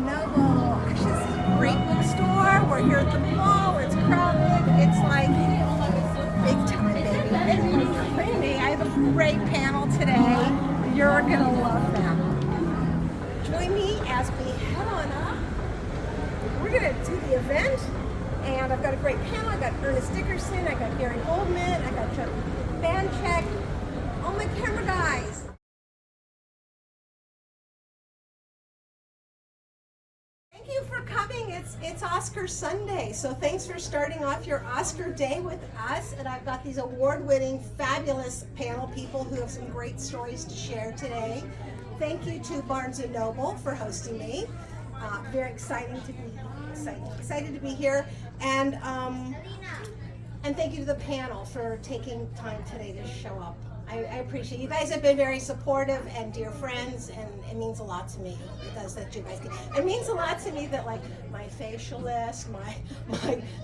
Noble. Actually, this is a great bookstore. We're here at the mall. It's crowded. It's like big time, baby. And join me. I have a great panel today. You're gonna love them. Join me as we head on up. We're gonna do the event, and I've got a great panel. I got Ernest Dickerson. I got Gary Goldman. I got Joe Urbanczyk. All my camera guys. Thank you for coming. It's Oscar Sunday, so thanks for starting off your Oscar day with us. And I've got these award-winning, fabulous panel people who have some great stories to share today. Thank you to Barnes & Noble for hosting me. Very excited to be here. And thank you to the panel for taking time today to show up. I appreciate it. You guys have been very supportive and dear friends, and it means a lot to me. It does that you guys can. It means a lot to me that like my facialist, my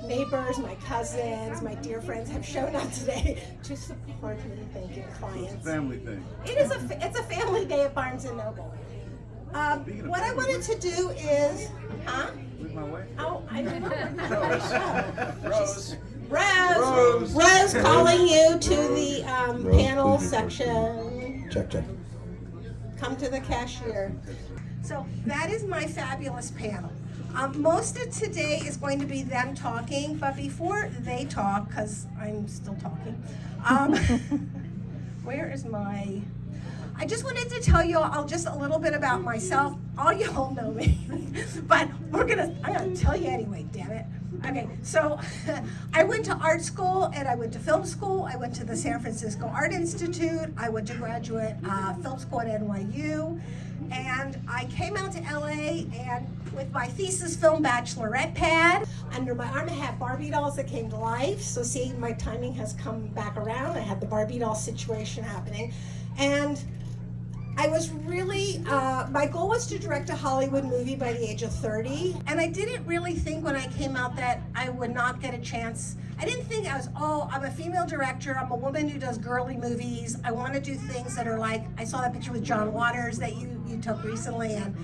neighbors, my cousins, my dear friends have shown up today to support me. Thank you, clients. It's a family thing. It's a family day at Barnes & Noble. What I wanted to do is, With my wife? oh, I didn't Rose. Rose calling you to the panel section. Check. Come to the cashier. So that is my fabulous panel. Most of today is going to be them talking, but before they talk, because I'm still talking, where is my... I just wanted to tell you all just a little bit about myself. All y'all know me, but I'm gonna tell you anyway, damn it. Okay, so I went to art school and I went to film school. I went to the San Francisco Art Institute. I went to graduate film school at NYU. And I came out to LA and with my thesis film bachelorette pad. Under my arm I had Barbie dolls that came to life. So see, my timing has come back around. I had the Barbie doll situation happening. And I was really, my goal was to direct a Hollywood movie by the age of 30. And I didn't really think when I came out that I would not get a chance. I didn't think I'm a female director, I'm a woman who does girly movies. I want to do things that are like, I saw that picture with John Waters that you took recently, and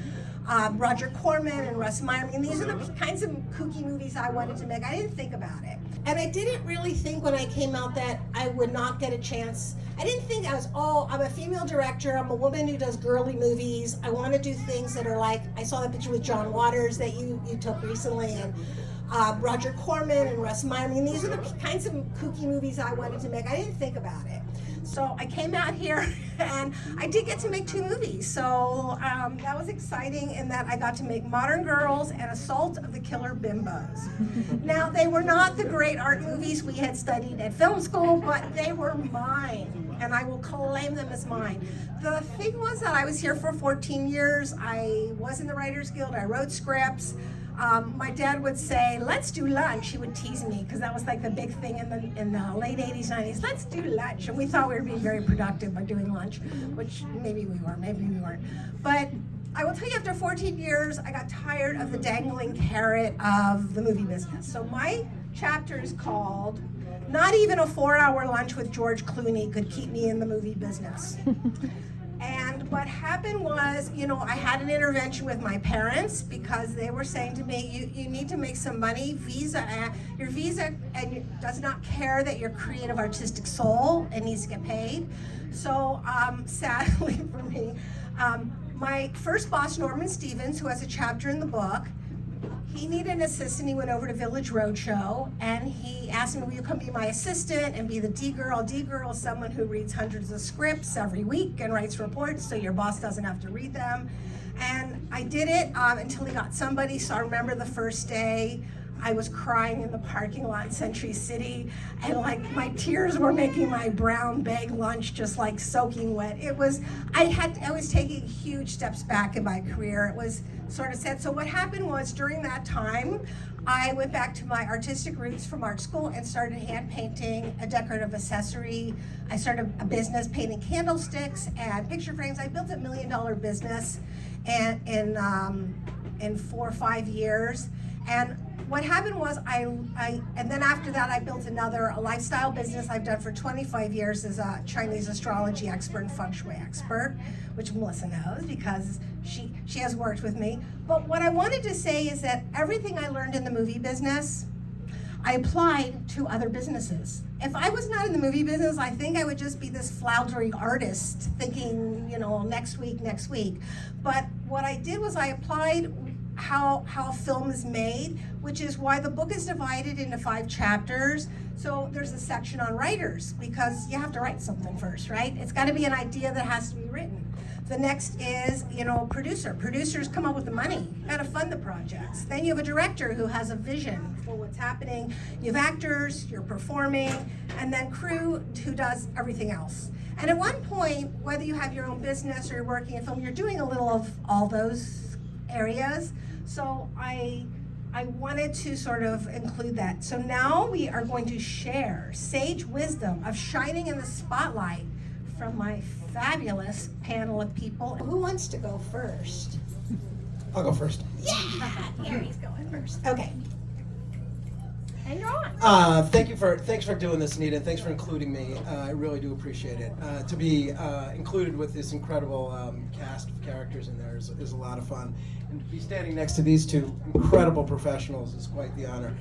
Roger Corman and Russ Meyer. I mean, these are the kinds of kooky movies I wanted to make. I didn't think about it. And I didn't really think when I came out that I would not get a chance. I didn't think I'm a female director, I'm a woman who does girly movies. I want to do things that are like, I saw that picture with John Waters that you took recently, and Roger Corman and Russ Meyer. I mean, these are the kinds of kooky movies I wanted to make. I didn't think about it. So I came out here and I did get to make 2 movies. So that was exciting in that I got to make Modern Girls and Assault of the Killer Bimbos. Now, they were not the great art movies we had studied at film school, but they were mine. And I will claim them as mine. The thing was that I was here for 14 years. I was in the Writers Guild. I wrote scripts. My dad would say, let's do lunch. He would tease me because that was like the big thing in the late 80s, 90s. Let's do lunch. And we thought we were being very productive by doing lunch, which maybe we were, maybe we weren't. But I will tell you, after 14 years, I got tired of the dangling carrot of the movie business. So my chapter is called, Not Even a 4-Hour Lunch with George Clooney Could Keep Me in the Movie Business. And what happened was, I had an intervention with my parents because they were saying to me, you need to make some money. Your visa does not care that you're creative artistic soul and needs to get paid. So sadly for me, my first boss, Norman Stevens, who has a chapter in the book, he needed an assistant. He went over to Village Roadshow and he asked me, will you come be my assistant and be the D-girl? D-girl is someone who reads hundreds of scripts every week and writes reports so your boss doesn't have to read them. And I did it until he got somebody. So I remember the first day I was crying in the parking lot in Century City, and like my tears were making my brown bag lunch just like soaking wet. I was taking huge steps back in my career. It was sort of sad. So what happened was, during that time, I went back to my artistic roots from art school and started hand painting a decorative accessory. I started a business painting candlesticks and picture frames. I built a $1 million business in 4 or 5 years. And what happened was and then after that I built a lifestyle business I've done for 25 years as a Chinese astrology expert and feng shui expert, which Melissa knows because she has worked with me. But what I wanted to say is that everything I learned in the movie business, I applied to other businesses. If I was not in the movie business, I think I would just be this floundering artist thinking, next week. But what I did was I applied how a film is made, which is why the book is divided into 5 chapters. So there's a section on writers, because you have to write something first, right? It's got to be an idea that has to be written. The next is, producer. Producers come up with the money. You got to fund the projects. Then you have a director who has a vision for what's happening. You have actors, you're performing, and then crew who does everything else. And at one point, whether you have your own business or you're working in film, you're doing a little of all those areas. So I wanted to sort of include that. So now we are going to share sage wisdom of shining in the spotlight from my fabulous panel of people. Who wants to go first? I'll go first. Yeah, Gary's going first. Okay. And you're on. Thanks for doing this, Anita, and thanks for including me. I really do appreciate it. To be included with this incredible cast of characters in there is a lot of fun. And to be standing next to these 2 incredible professionals is quite the honor.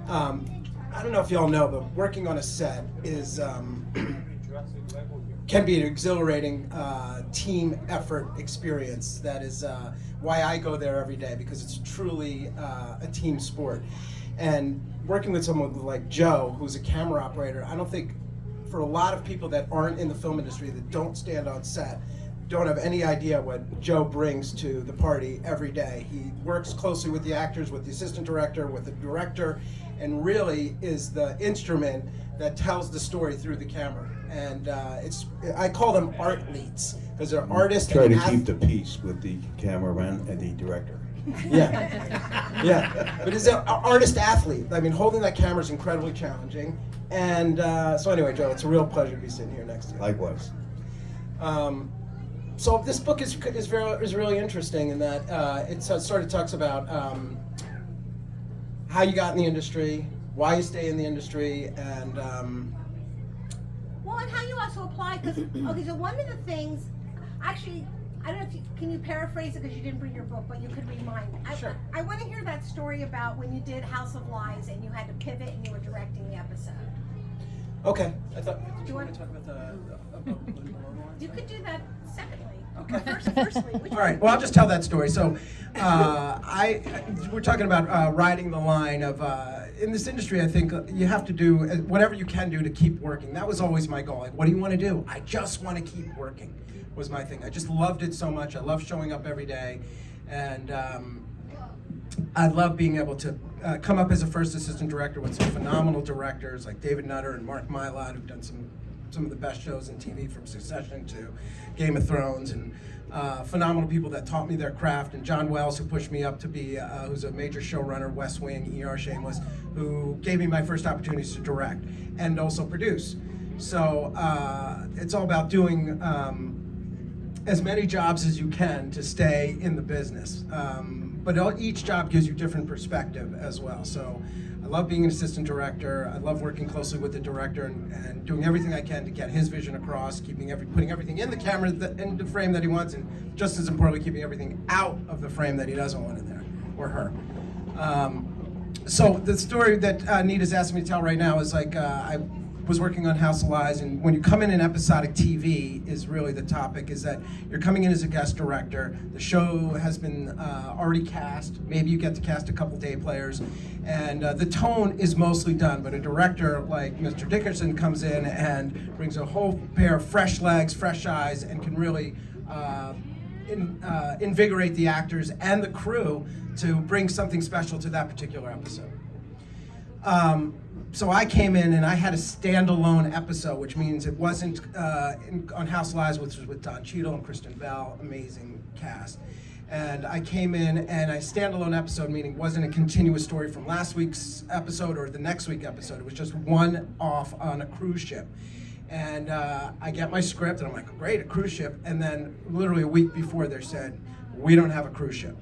I don't know if y'all know, but working on a set is can be an exhilarating team effort experience. That is why I go there every day, because it's truly a team sport. And working with someone like Joe, who's a camera operator, I don't think, for a lot of people that aren't in the film industry, that don't stand on set, don't have any idea what Joe brings to the party every day. He works closely with the actors, with the assistant director, with the director, and really is the instrument that tells the story through the camera. And I call them art leads, because they're artists. Try to keep the peace with the cameraman and the director. Yeah. But it's an artist athlete. I mean, holding that camera is incredibly challenging. And so anyway, Joe, it's a real pleasure to be sitting here next to you. Likewise. So this book is really interesting in that it sort of talks about how you got in the industry, why you stay in the industry, and well, and how you also apply, because so one of the things, actually, I don't know if can you paraphrase it, because you didn't bring your book, but you could remind me. Sure. I want to hear that story about when you did House of Lies and you had to pivot and you were directing the episode. Okay. I thought. Did you want to talk about the You could do that separately. Okay. Firstly. All right. Well, I'll just tell that story. So, we're talking about riding the line of. In this industry, I think you have to do whatever you can do to keep working. That was always my goal. Like, what do you want to do? I just want to keep working, was my thing. I just loved it so much. I love showing up every day. And I love being able to come up as a first assistant director with some phenomenal directors like David Nutter and Mark Mylod, who've done some of the best shows in TV, from Succession to Game of Thrones, and phenomenal people that taught me their craft, and John Wells, who pushed me up to be, who's a major showrunner, West Wing, ER, Shameless, who gave me my first opportunities to direct and also produce. So it's all about doing as many jobs as you can to stay in the business. But each job gives you different perspective as well. So I love being an assistant director. I love working closely with the director and doing everything I can to get his vision across, putting everything in the camera, in the frame that he wants, and just as importantly, keeping everything out of the frame that he doesn't want in there, or her. So the story that Anita's asking me to tell right now is like, I was working on House of Lies, and when you come in episodic TV is really the topic, is that you're coming in as a guest director. The show has been already cast. Maybe you get to cast a couple day players, and the tone is mostly done, but a director like Mr. Dickerson comes in and brings a whole pair of fresh legs, fresh eyes, and can really invigorate the actors and the crew to bring something special to that particular episode. So I came in and I had a standalone episode, which means it wasn't on House of Lies, which was with Don Cheadle and Kristen Bell, amazing cast. And I came in and a standalone episode, meaning it wasn't a continuous story from last week's episode or the next week episode. It was just one off on a cruise ship. And I get my script and I'm like, great, a cruise ship. And then literally a week before they said, we don't have a cruise ship.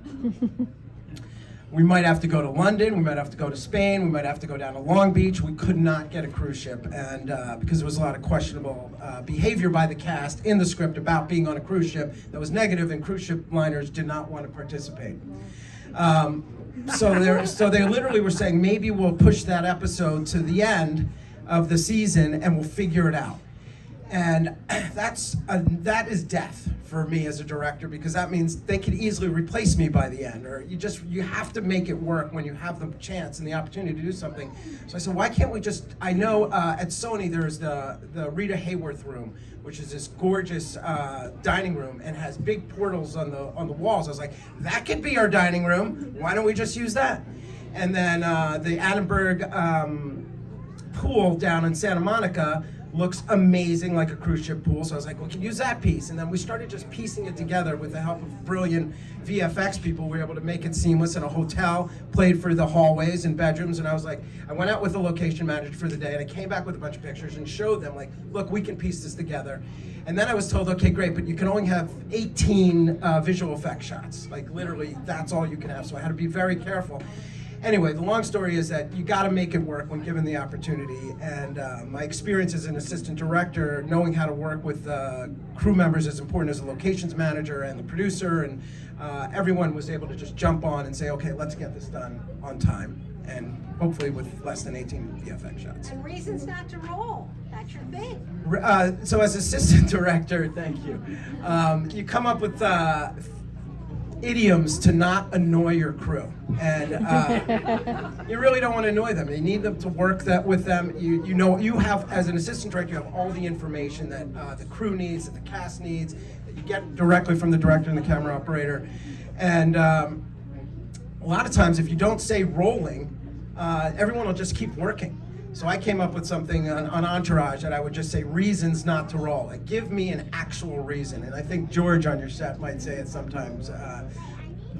We might have to go to London, we might have to go to Spain, we might have to go down to Long Beach. We could not get a cruise ship, and because there was a lot of questionable behavior by the cast in the script about being on a cruise ship that was negative, and cruise ship liners did not want to participate. So they literally were saying, maybe we'll push that episode to the end of the season and we'll figure it out. And that is death for me as a director, because that means they could easily replace me by the end, or you have to make it work when you have the chance and the opportunity to do something. So I said, why can't we just, I know at Sony there's the Rita Hayworth room, which is this gorgeous dining room and has big portals on the walls. I was like, that could be our dining room. Why don't we just use that? And then the Annenberg pool down in Santa Monica looks amazing, like a cruise ship pool. So I was like, we can use that piece. And then we started just piecing it together with the help of brilliant VFX people. We were able to make it seamless in a hotel, played for the hallways and bedrooms. And I was like, I went out with the location manager for the day, and I came back with a bunch of pictures and showed them, like, look, we can piece this together. And then I was told, okay, great, but you can only have 18 visual effects shots. Like, literally, that's all you can have. So I had to be very careful. Anyway, the long story is that you got to make it work when given the opportunity. And my experience as an assistant director, knowing how to work with crew members is important as a locations manager and the producer, and everyone was able to just jump on and say, okay, let's get this done on time, and hopefully with less than 18 VFX shots. And reasons not to roll. That's your thing. So as assistant director, thank you, you come up with idioms to not annoy your crew, and you really don't want to annoy them. You need them to work with them. You have, as an assistant director, you have all the information that the crew needs, that the cast needs, that you get directly from the director and the camera operator. And a lot of times, if you don't say rolling, everyone will just keep working. So I came up with something on Entourage that I would just say reasons not to roll. Like, give me an actual reason. And I think George on your set might say it sometimes.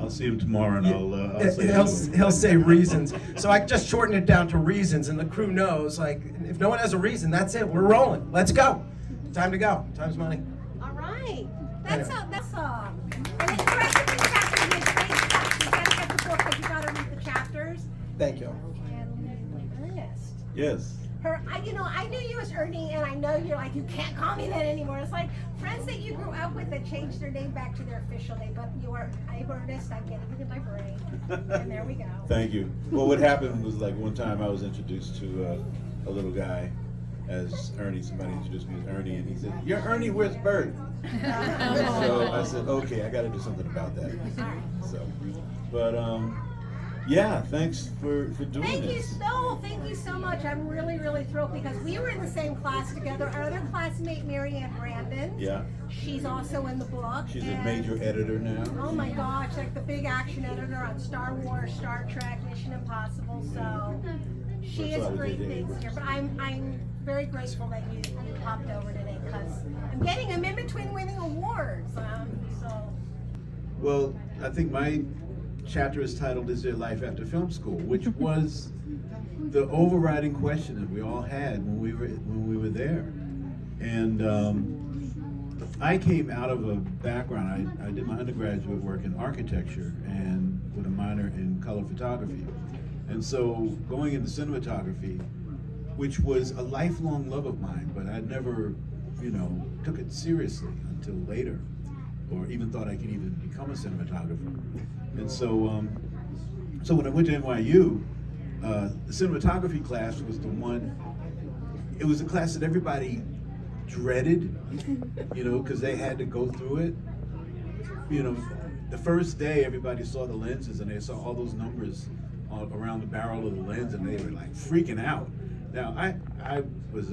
I'll see him tomorrow, and I'll say he'll say reasons. So I just shortened it down to reasons, and the crew knows, like, if no one has a reason, that's it. We're rolling. Let's go. Time to go. Time's money. All right. Anyway. That's and then the rest of the chapters is big stuff. You gotta get the book, but you gotta read the chapters. Thank you. And Ernest. Yes. I knew you as Ernie, and I know you're like, you can't call me that anymore. It's like friends that you grew up with that changed their name back to their official name, but I'm Ernest, I'm getting it in my brain, and there we go. Thank you. Well, what happened was, like, one time I was introduced to a little guy as Ernie. Somebody introduced me as Ernie, and he said, "You're Ernie, where's Bert?" So I said, okay, I got to do something about that. So, but yeah, thanks for doing this. Thank you so much. I'm really, really thrilled because we were in the same class together. Our other classmate, Mary Ann Brandon. Yeah. She's also in the book. She's a major editor now. Oh my gosh, like the big action editor on Star Wars, Star Trek, Mission Impossible. So she has great things here. But I'm very grateful that you popped over today because I'm in between winning awards. Well, I think my chapter is titled "Is There Life After Film School?" which was the overriding question that we all had when we were there. And I came out of a background. I did my undergraduate work in architecture and with a minor in color photography. And so going into cinematography, which was a lifelong love of mine, but I never, took it seriously until later, or even thought I could even become a cinematographer. And so, so when I went to NYU, the cinematography class was the one. It was a class that everybody dreaded, because they had to go through it. The first day, everybody saw the lenses and they saw all those numbers around the barrel of the lens, and they were like freaking out. Now, I was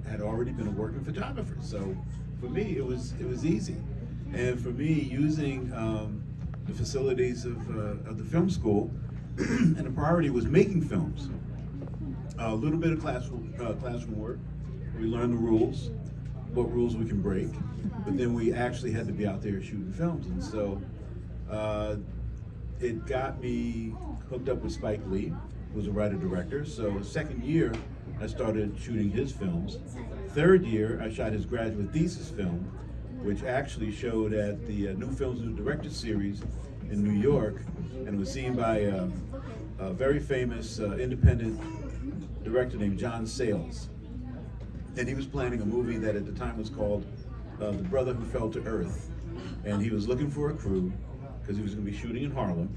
had already been a working photographer, so for me it was easy. And for me, using the facilities of the film school, and the priority was making films. A little bit of classroom work. We learned the rules, what rules we can break, but then we actually had to be out there shooting films. And so it got me hooked up with Spike Lee, who was a writer-director. So second year, I started shooting his films. Third year, I shot his graduate thesis film. which actually showed at the New Films New Directors series in New York, and was seen by a very famous independent director named John Sayles. And he was planning a movie that at the time was called The Brother Who Fell to Earth. And he was looking for a crew because he was going to be shooting in Harlem.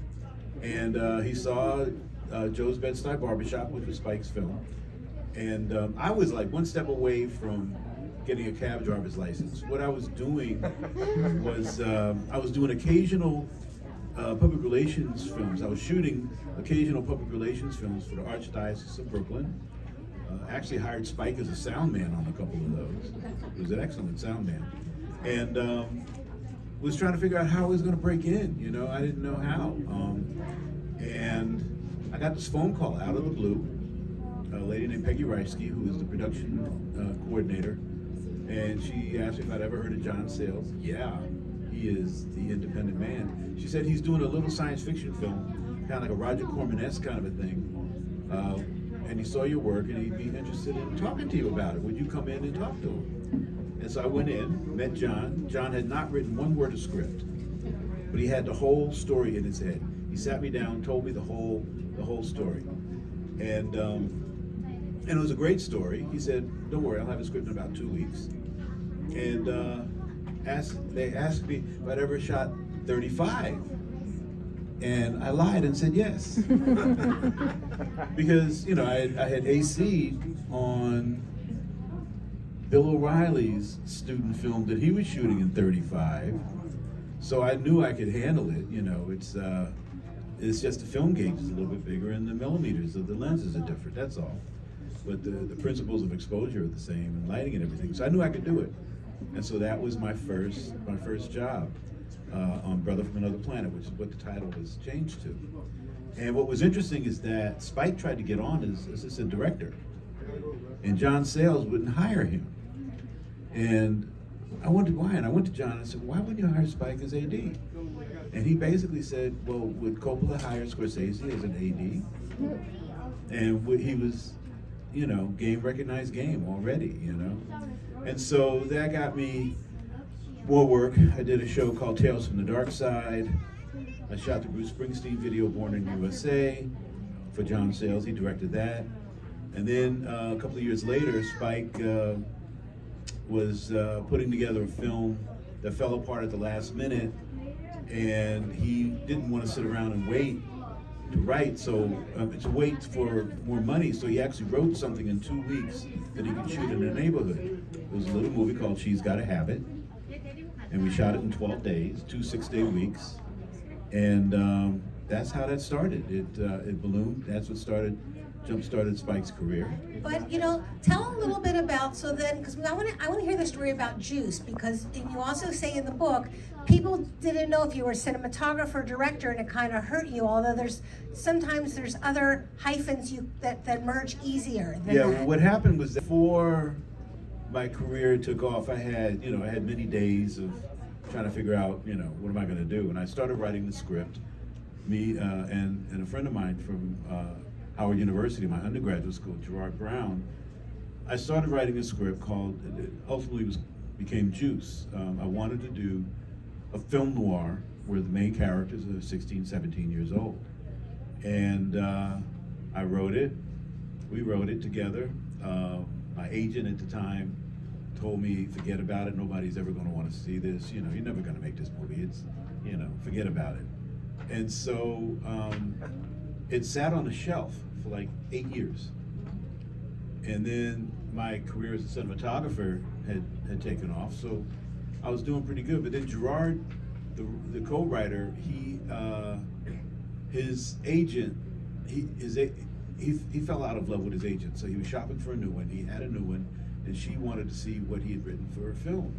And he saw Joe's Bed-Stuy Barbershop, which was Spike's film. And I was like one step away from getting a cab driver's license. What I was doing was I was doing occasional public relations films. I was shooting occasional public relations films for the Archdiocese of Brooklyn. Actually hired Spike as a sound man on a couple of those. He was an excellent sound man. And was trying to figure out how I was going to break in. You know, I didn't know how. And I got this phone call out of the blue. A lady named Peggy Reisky, who is the production coordinator, and she asked me if I'd ever heard of John Sayles. Yeah, he is the independent man. She said he's doing a little science fiction film, kind of like a Roger Corman-esque kind of a thing. And he saw your work and he'd be interested in talking to you about it. Would you come in and talk to him? And so I went in, met John. John had not written one word of script, but he had the whole story in his head. He sat me down, told me the whole story. And it was a great story. He said, don't worry, I'll have a script in about 2 weeks. And they asked me if I'd ever shot 35. And I lied and said yes. Because, you know, I had AC'd on Bill O'Reilly's student film that he was shooting in 35. So I knew I could handle it. You know, it's just the film gauge is a little bit bigger and the millimeters of the lenses are different, that's all. But the principles of exposure are the same and lighting and everything. So I knew I could do it. And so that was my first job. On Brother from Another Planet, which is what the title was changed to. And what was interesting is that Spike tried to get on as assistant director, and John Sayles wouldn't hire him. And I wondered why, and I went to John and I said, why wouldn't you hire Spike as AD? And he basically said, well, would Coppola hire Scorsese as an AD? And he was, you know, recognized game already, you know? And so that got me more work. I did a show called Tales from the Dark Side. I shot the Bruce Springsteen video Born in USA for John Sayles. He directed that. And then a couple of years later, Spike was putting together a film that fell apart at the last minute, and he didn't want to sit around and wait to write, so to wait for more money. So he actually wrote something in 2 weeks that he could shoot in the neighborhood. It was a little movie called She's Gotta Have It. And we shot it in 12 days, 2 6-day weeks. And that's how that started. It ballooned. That's what jump-started Spike's career. But, you know, tell a little bit about, so then, because I want to hear the story about Juice, because you also say in the book, people didn't know if you were a cinematographer, director, and it kind of hurt you, although sometimes there's other hyphens that merge easier than that. Yeah, what happened was that before my career took off, I had many days of trying to figure out, you know, what am I going to do? And I started writing the script. Me and a friend of mine from Howard University, my undergraduate school, Gerard Brown, I started writing a script called, it ultimately became Juice. I wanted to do a film noir where the main characters are 16, 17 years old. And I wrote it. We wrote it together. My agent at the time told me, forget about it, nobody's ever going to want to see this, you know, you're never going to make this movie, it's, you know, forget about it. And so it sat on the shelf for like 8 years. And then my career as a cinematographer had taken off, so I was doing pretty good. But then Gerard, the co-writer, his agent, he fell out of love with his agent, so he was shopping for a new one. He had a new one, and she wanted to see what he had written for her film.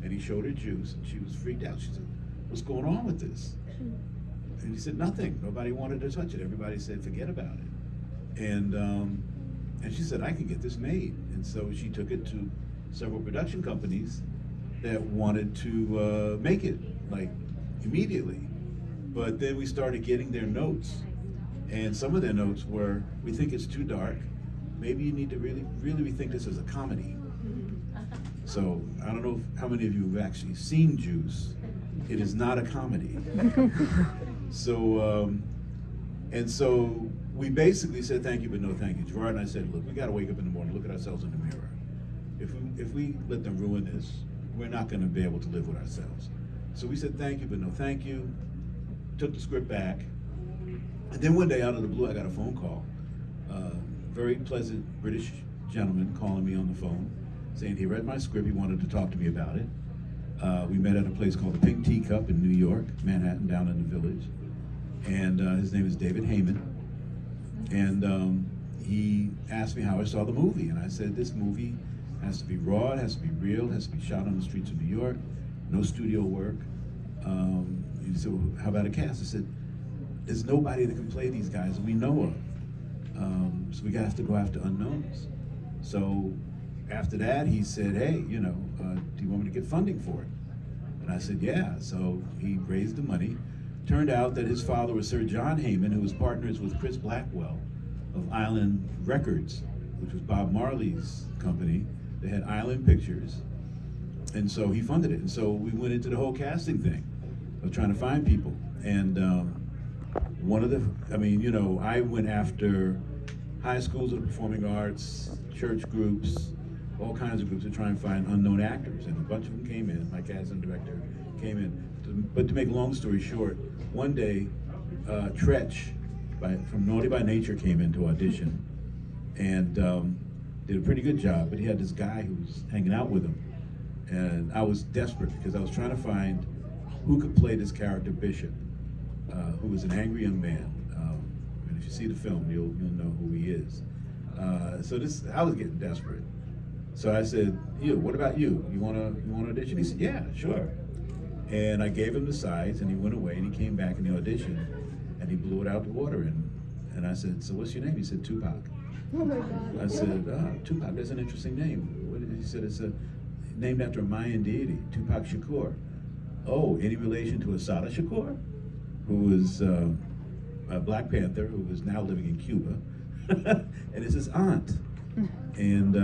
And he showed her Juice, and she was freaked out. She said, what's going on with this? And he said, nothing. Nobody wanted to touch it. Everybody said, forget about it. And she said, I can get this made. And so she took it to several production companies that wanted to make it, like, immediately. But then we started getting their notes. And some of their notes were, we think it's too dark. Maybe you need to really rethink this as a comedy. So I don't know how many of you have actually seen Juice. It is not a comedy. So, and so we basically said thank you, but no thank you. Gerard and I said, look, we got to wake up in the morning, look at ourselves in the mirror. If we let them ruin this, we're not going to be able to live with ourselves. So we said thank you, but no thank you. Took the script back. And then one day, out of the blue, I got a phone call. Very pleasant British gentleman calling me on the phone, saying he read my script, he wanted to talk to me about it. We met at a place called the Pink Teacup in New York, Manhattan, down in the Village. And his name is David Heyman. And he asked me how I saw the movie. And I said, this movie has to be raw, it has to be real, it has to be shot on the streets of New York, no studio work. He said, well, how about a cast? I said, there's nobody that can play these guys that we know of. So we have to go after unknowns. So after that, he said, hey, you know, do you want me to get funding for it? And I said, yeah. So he raised the money. Turned out that his father was Sir John Heyman, who was partners with Chris Blackwell of Island Records, which was Bob Marley's company. They had Island Pictures. And so he funded it. And so we went into the whole casting thing of trying to find people. And one of the, I mean, you know, I went after high schools of the performing arts, church groups, all kinds of groups to try and find unknown actors. And a bunch of them came in, my casting director came in. But to make a long story short, one day, Tretch from Naughty by Nature came in to audition and did a pretty good job, but he had this guy who was hanging out with him. And I was desperate because I was trying to find who could play this character Bishop, who was an angry young man. And if you see the film, you'll know who he is. So I was getting desperate. So I said, what about you? You want to audition? He said, yeah, sure. And I gave him the sides, and he went away, and he came back in the audition, and he blew it out the water. And I said, so what's your name? He said, Tupac. Oh my God. I said, Tupac, that's an interesting name. He said, it's named after a Mayan deity, Tupac Shakur. Oh, any relation to Assata Shakur, who was a Black Panther, who is now living in Cuba, and it's his aunt. And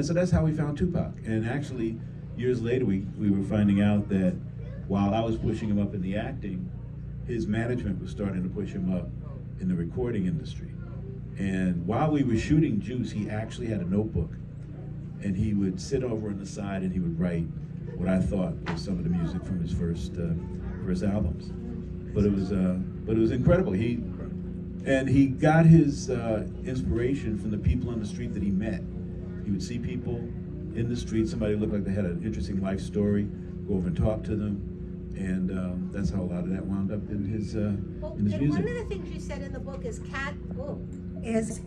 so that's how we found Tupac. And actually, years later, we were finding out that while I was pushing him up in the acting, his management was starting to push him up in the recording industry. And while we were shooting Juice, he actually had a notebook, and he would sit over on the side and he would write what I thought was some of the music from his first albums. But it was incredible. He got his inspiration from the people on the street that he met. He would see people in the street, somebody looked like they had an interesting life story, go over and talk to them, and that's how a lot of that wound up in his music. One of the things you said in the book is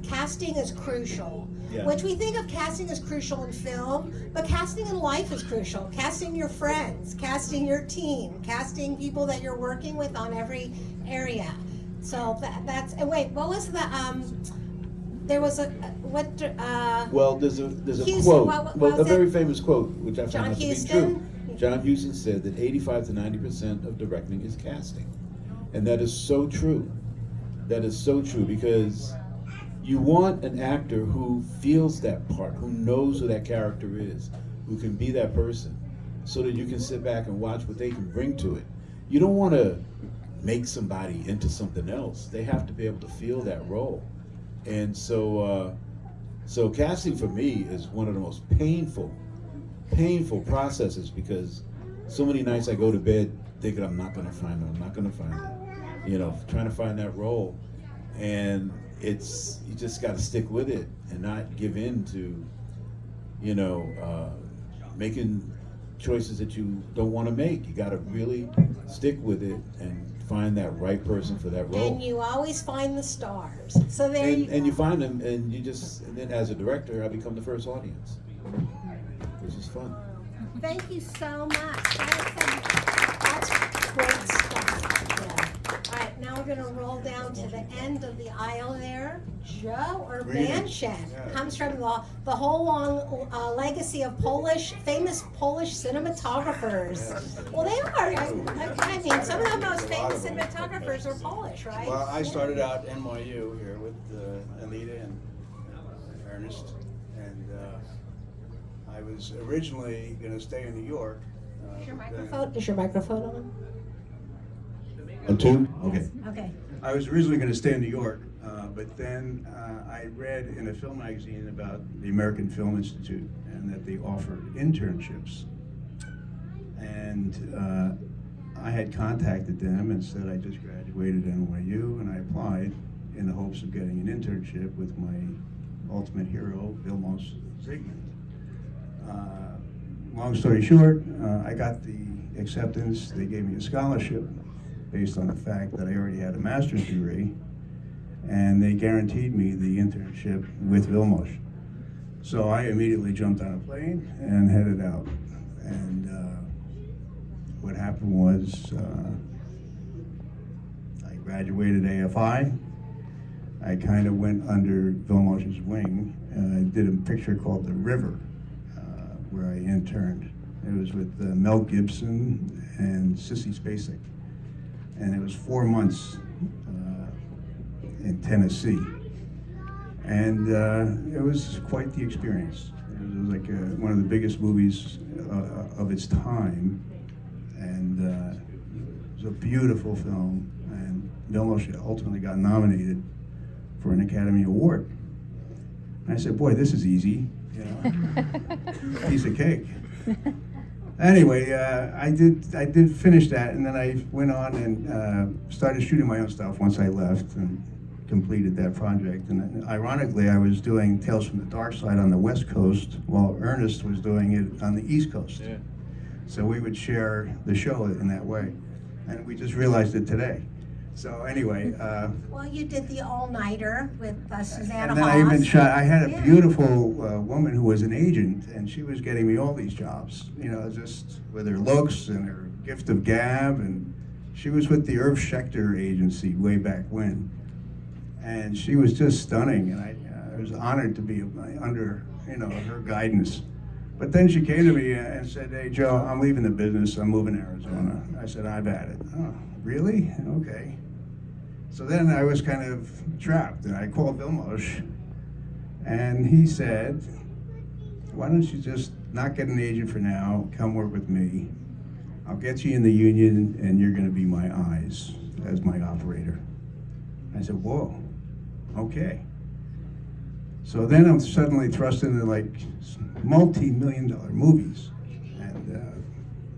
casting is crucial. Yeah. Which we think of casting as crucial in film, but casting in life is crucial. Casting your friends, casting your team, casting people that you're working with on every area. So that's. And wait, what was the? There was a what? Well, there's a Houston, quote, what well, a was very it? famous quote, which I found John out to be Huston? true. John Huston said that 85 to 90% of directing is casting, and that is so true. That is so true because you want an actor who feels that part, who knows who that character is, who can be that person, so that you can sit back and watch what they can bring to it. You don't want to make somebody into something else. They have to be able to feel that role. And so casting for me is one of the most painful processes because so many nights I go to bed thinking I'm not going to find it, trying to find that role. And you just got to stick with it and not give in to, making choices that you don't want to make. You got to really stick with it and find that right person for that role. And you always find the stars. So there you go. And you find them, and then as a director, I become the first audience, which is fun. Thank you so much. That's great stuff. Yeah. All right, now we're going to roll down to the end of the aisle there. Joe Urbanczyk comes from the whole long legacy of famous Polish cinematographers. Well, they are. I mean, some of the most famous cinematographers are Polish, right? Well, I started out NYU here with Anita and Ernest, and I was originally going to stay in New York. Is your but microphone, is your microphone on? On two? Okay. Okay. I was originally going to stay in New York, but then I read in a film magazine about the American Film Institute and that they offered internships. And I had contacted them and said I just graduated NYU, and I applied in the hopes of getting an internship with my ultimate hero, Vilmos Zsigmond. Long story short, I got the acceptance. They gave me a scholarship based on the fact that I already had a master's degree, and they guaranteed me the internship with Vilmos. So I immediately jumped on a plane and headed out. And what happened was I graduated AFI. I kind of went under Vilmos's wing. I did a picture called The River, where I interned. It was with Mel Gibson and Sissy Spacek. And it was 4 months in Tennessee. And it was quite the experience. It was like one of the biggest movies of its time. And it was a beautiful film. And Vilmos ultimately got nominated for an Academy Award. And I said, boy, this is easy, you know, piece of cake. Anyway, I did finish that, and then I went on and started shooting my own stuff once I left and completed that project. And ironically, I was doing Tales from the Dark Side on the West Coast, while Ernest was doing it on the East Coast. Yeah. So we would share the show in that way, and we just realized it today. So anyway. Well, you did the all-nighter with Susanna And then Hoffs. I even shot, I had a Yeah. beautiful woman who was an agent, and she was getting me all these jobs, you know, just with her looks and her gift of gab, and she was with the Irv Schechter agency way back when. And she was just stunning, and I was honored to be under, you know, her guidance. But then she came to me and said, hey, Joe, I'm leaving the business, I'm moving to Arizona. I said, I've had it. Oh, really? Okay. So then I was kind of trapped, and I called Vilmos, and he said, why don't you just not get an agent for now, come work with me. I'll get you in the union, and you're gonna be my eyes as my operator. I said, whoa, okay. So then I'm suddenly thrust into like multi-million-dollar movies and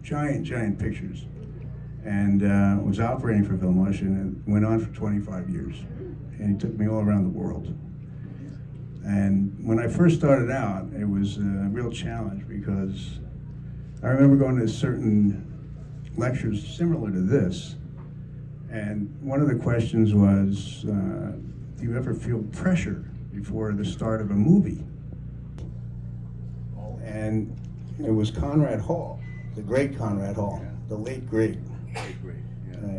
giant pictures. And was operating for Vilmos, and it went on for 25 years. And he took me all around the world. And when I first started out, it was a real challenge because I remember going to certain lectures similar to this. And one of the questions was, do you ever feel pressure before the start of a movie? And it was Conrad Hall, the great Conrad Hall, the late great.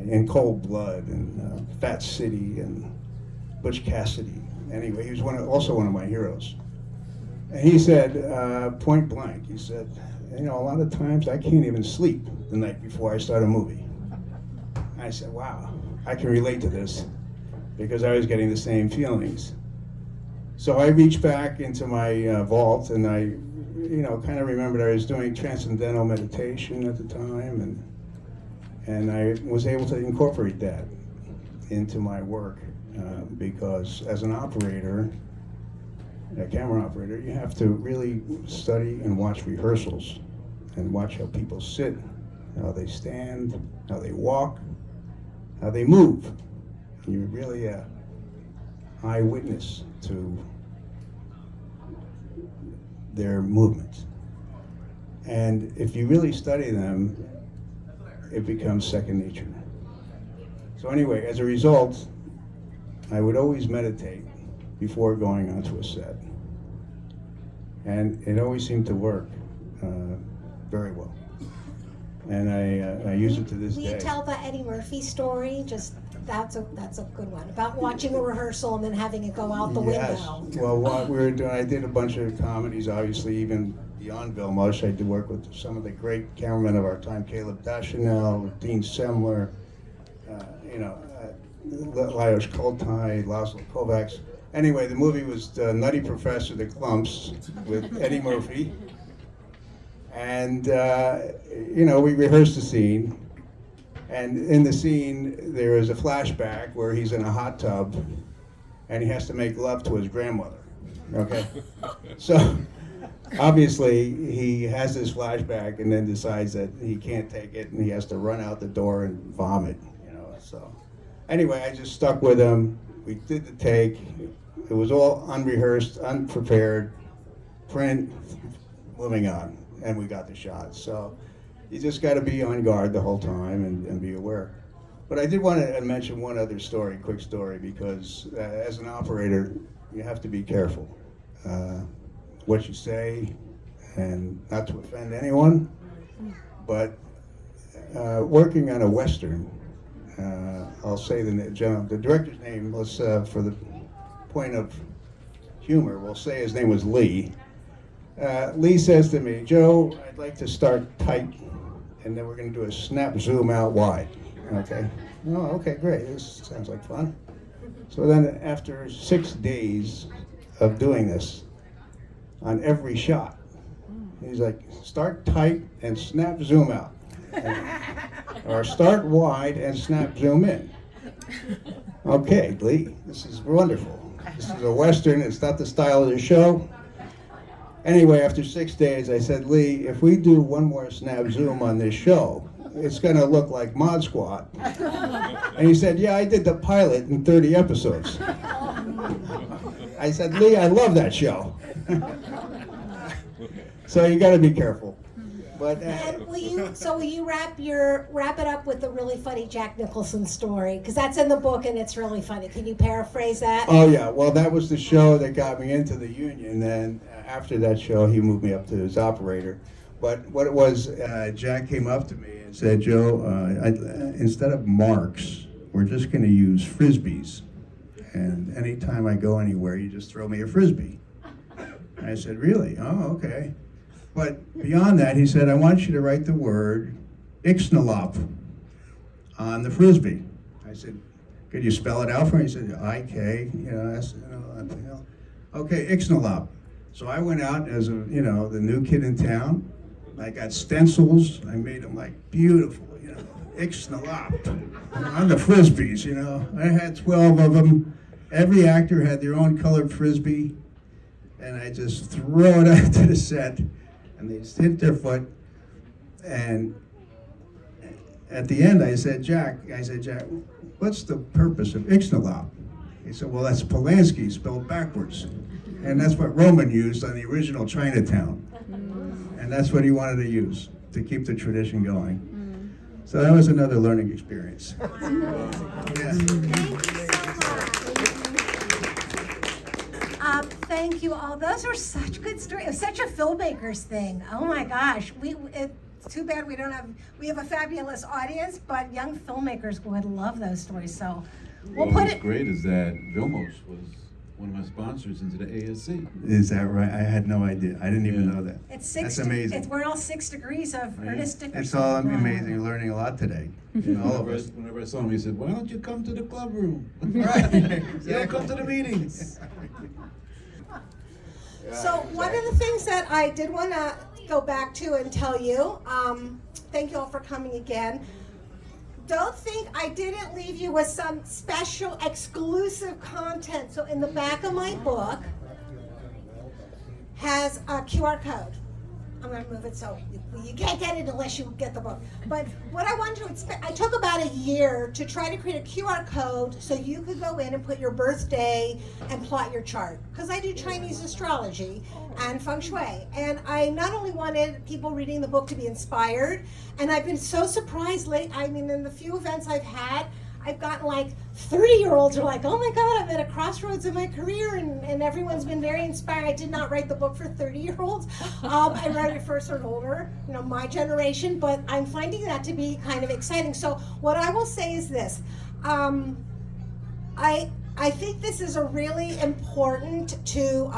In Cold Blood and Fat City and Butch Cassidy. Anyway, he was also one of my heroes. And he said, point blank, he said, you know, a lot of times I can't even sleep the night before I start a movie. I said, wow, I can relate to this because I was getting the same feelings. So I reached back into my vault, and I, you know, kind of remembered I was doing transcendental meditation at the time, and I was able to incorporate that into my work because as an operator, a camera operator, you have to really study and watch rehearsals and watch how people sit, how they stand, how they walk, how they move. You're really an eyewitness to their movements. And if you really study them, it becomes second nature. So anyway, as a result, I would always meditate before going onto a set. And it always seemed to work very well. And I use it to this Will day. you tell the Eddie Murphy story? Just that's a good one about watching a rehearsal and then having it go out the window. Well, what we were doing, I did a bunch of comedies, obviously, even beyond Vilmos. I did work with some of the great cameramen of our time, Caleb Deschanel, Dean Semler, Lajos Koltai, Laszlo Kovacs. Anyway, the movie was Nutty Professor, The Clumps, with Eddie Murphy. And, we rehearsed the scene. And in the scene, there is a flashback where he's in a hot tub and he has to make love to his grandmother. Okay? So, obviously, he has this flashback and then decides that he can't take it and he has to run out the door and vomit, So, anyway, I just stuck with him. We did the take. It was all unrehearsed, unprepared, print, moving on, and we got the shot. So, you just got to be on guard the whole time and be aware. But I did want to mention one other story, quick story, because as an operator, you have to be careful what you say, and not to offend anyone. But working on a Western, I'll say the director's name, let's for the point of humor, we'll say his name was Lee. Lee says to me, Joe, I'd like to start tight, and then we're going to do a snap zoom out wide. Okay. Oh, okay, great. This sounds like fun. So then after 6 days of doing this, on every shot, he's like, start tight and snap zoom out. Or start wide and snap zoom in. Okay, Lee, this is wonderful. This is a Western, it's not the style of the show. Anyway, after 6 days, I said, Lee, if we do one more snap zoom on this show, it's going to look like Mod Squad. And he said, yeah, I did the pilot in 30 episodes. I said, Lee, I love that show. So you got to be careful. But And will you wrap it up with a really funny Jack Nicholson story? Because that's in the book and it's really funny. Can you paraphrase that? Oh yeah, well that was the show that got me into the union. Then after that show, he moved me up to his operator. But what it was, Jack came up to me and said, Joe, instead of marks, we're just going to use Frisbees. And anytime I go anywhere, you just throw me a Frisbee. And I said, really? Oh, okay. But beyond that, he said, I want you to write the word Ixnalop on the Frisbee. I said, could you spell it out for me? He said, I-K, okay, Ixnalop. So I went out as the new kid in town. I got stencils. I made them like beautiful, Ixnalop on the Frisbees, I had 12 of them. Every actor had their own colored Frisbee. And I just throw it out to the set. And they just hit their foot, and at the end I said, Jack, what's the purpose of Ixnalop? He said, well, that's Polanski spelled backwards. And that's what Roman used on the original Chinatown. And that's what he wanted to use to keep the tradition going. So that was another learning experience. Yeah. Thank you all. Those are such good stories. It was such a filmmaker's thing. Oh my gosh. It's too bad we have a fabulous audience, but young filmmakers would love those stories. So we'll put What's it. great is that Vilmos was one of my sponsors into the ASC. Is that right? I had no idea. I didn't even know that. It's That's amazing. We're all 6 degrees of Ernest Dickerson. It's all amazing. Learning a lot today. All of us. Whenever I saw him, he said, why don't you come to the club room? Right. You don't come to the meetings. So one of the things that I did want to go back to and tell you, thank you all for coming again. Don't think I didn't leave you with some special exclusive content. So in the back of my book has a QR code. I'm going to move it so you can't get it unless you get the book. But what I wanted to I took about a year to try to create a QR code so you could go in and put your birthday and plot your chart. Because I do Chinese astrology and feng shui. And I not only wanted people reading the book to be inspired, and I've been so surprised in the few events I've had, I've gotten like 30-year-olds are like, oh my God, I'm at a crossroads in my career, and everyone's been very inspired. I did not write the book for 30-year-olds. I wrote it for sort of older, my generation, but I'm finding that to be kind of exciting. So what I will say is this. I think this is a really important to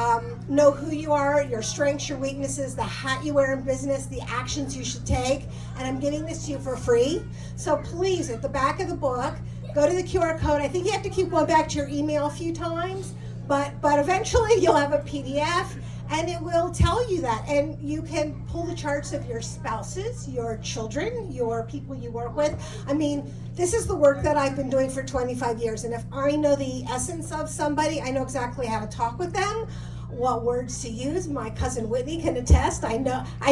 know who you are, your strengths, your weaknesses, the hat you wear in business, the actions you should take, and I'm giving this to you for free. So please, at the back of the book, go to the QR code. I think you have to keep going back to your email a few times, but eventually you'll have a PDF, And it will tell you that. And you can pull the charts of your spouses, your children, your people you work with. I mean, this is the work that I've been doing for 25 years. And if I know the essence of somebody, I know exactly how to talk with them, what words to use. My cousin Whitney can attest. I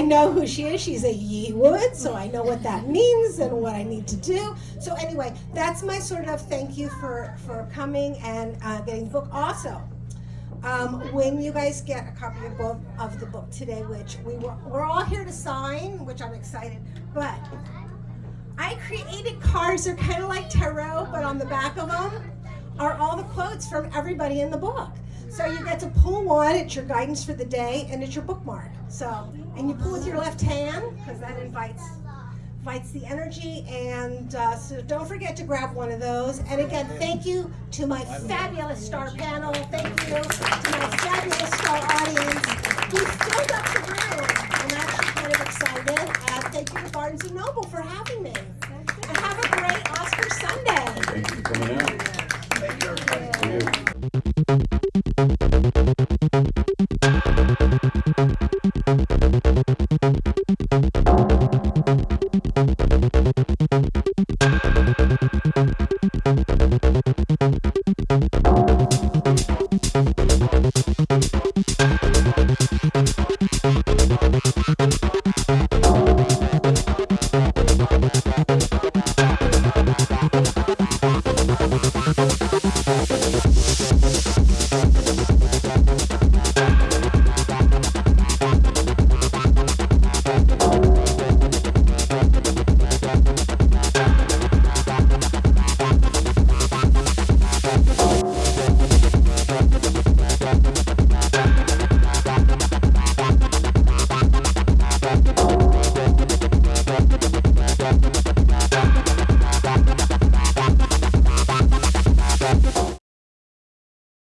know who she is. She's a Yeewood, so I know what that means and what I need to do. So anyway, that's my sort of thank you for coming and getting the book. Also, when you guys get a copy of the book today, which we're all here to sign, which I'm excited, but I created cards. They're kind of like tarot, but on the back of them are all the quotes from everybody in the book. So you get to pull one, it's your guidance for the day, and it's your bookmark. So, and you pull with your left hand, because that invites the energy, and so don't forget to grab one of those. And again, thank you to my fabulous star panel. Thank you to my fabulous star audience who filled up the room. I'm actually kind of excited. And thank you to Barnes & Noble for having me.